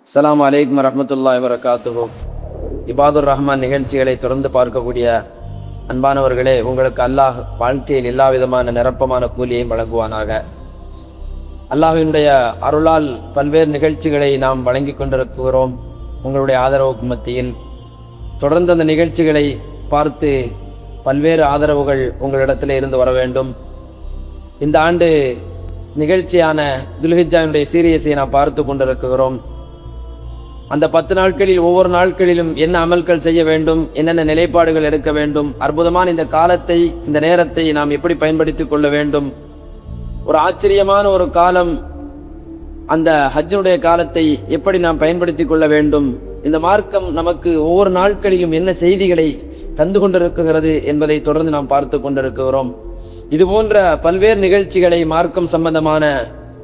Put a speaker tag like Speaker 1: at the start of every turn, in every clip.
Speaker 1: அஸ்ஸலாமு அலைக்கும் வரஹ்மத்துல்லாஹி வபரகாத்துஹு. இபாதுர் ரஹ்மான் நிகழ்ச்சிகளை தொடர்ந்து பார்க்கக்கூடிய அன்பானவர்களே, உங்களுக்கு அல்லாஹ் வாழ்க்கையில் எல்லா விதமான நிரப்பமான கூலியையும் வழங்குவானாக. அல்லாஹ்வினுடைய அருளால் பல்வேறு நிகழ்ச்சிகளை நாம் வழங்கி கொண்டிருக்கிறோம். உங்களுடைய ஆதரவுக்கு மத்தியில் தொடர்ந்து அந்த நிகழ்ச்சிகளை பார்த்து பல்வேறு ஆதரவுகள் உங்களிடத்தில் இருந்து வர வேண்டும். இந்த ஆண்டு நிகழ்ச்சியான துல்ஹிஜ்ஜாவினுடைய சீரியஸை நாம் பார்த்து கொண்டிருக்கிறோம். அந்த 10 நாட்களில் ஒவ்வொரு நாட்களிலும் என்ன அமல்கள் செய்ய வேண்டும், என்னென்ன நிலைப்பாடுகள் எடுக்க வேண்டும், அற்புதமான இந்த காலத்தை, இந்த நேரத்தை நாம் எப்படி பயன்படுத்தி கொள்ள வேண்டும். ஒரு ஆச்சரியமான ஒரு காலம், அந்த ஹஜ்ஜுடைய காலத்தை எப்படி நாம் பயன்படுத்தி கொள்ள வேண்டும். இந்த மார்க்கம் நமக்கு ஒவ்வொரு நாட்களிலும் என்ன செய்திகளை தந்து கொண்டிருக்கிறது என்பதை தொடர்ந்து நாம் பார்த்து கொண்டிருக்கிறோம். இதுபோன்ற பல்வேறு நிகழ்ச்சிகளை, மார்க்கம் சம்பந்தமான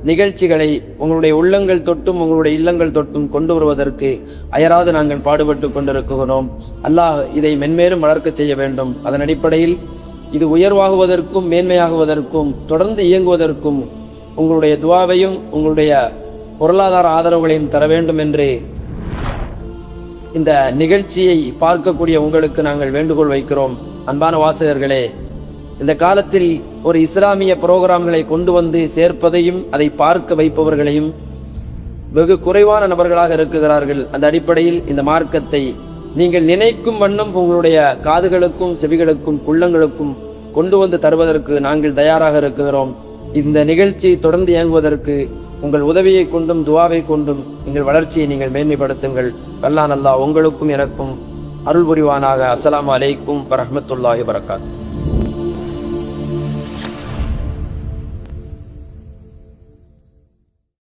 Speaker 1: நிகழ்ச்சிகளை உங்களுடைய உள்ளங்கள் தொட்டும் உங்களுடைய இல்லங்கள் தொட்டும் கொண்டு வருவதற்கு அயராது நாங்கள் பாடுபட்டு கொண்டிருக்கிறோம். அல்லாஹ் இதை மென்மேலும் வளர்க்க செய்ய வேண்டும். அதன் அடிப்படையில் இது உயர்வாகுவதற்கும் மேன்மையாகுவதற்கும் தொடர்ந்து இயங்குவதற்கும் உங்களுடைய துஆவையும் உங்களுடைய பொருளாதார ஆதரவுகளையும் தர வேண்டும் என்று இந்த நிகழ்ச்சியை பார்க்கக்கூடிய உங்களுக்கு நாங்கள் வேண்டுகோள் வைக்கிறோம். அன்பான வாசகர்களே, இந்த காலத்தில் ஒரு இஸ்லாமிய புரோகிராம்களை கொண்டு வந்து சேர்ப்பதையும் அதை பார்க்க வைப்பவர்களையும் வெகு குறைவான நபர்களாக இருக்கிறார்கள். அந்த அடிப்படையில் இந்த மார்க்கத்தை நீங்கள் நினைக்கும் வண்ணம் உங்களுடைய காதுகளுக்கும் செவிகளுக்கும் உள்ளங்களுக்கும் கொண்டு வந்து தருவதற்கு நாங்கள் தயாராக இருக்கிறோம். இந்த நிகழ்ச்சி தொடர்ந்து இயங்குவதற்கு உங்கள் உதவியை கொண்டும் துஆவை கொண்டும் எங்கள் வளர்ச்சியை நீங்கள் மேன்மைப்படுத்துங்கள். அல்லாஹ் உங்களுக்கும் எனக்கும் அருள் புரிவானாக. அஸ்ஸலாமு அலைக்கும் வரஹ்மத்துல்லாஹி வபரகாத்துஹு.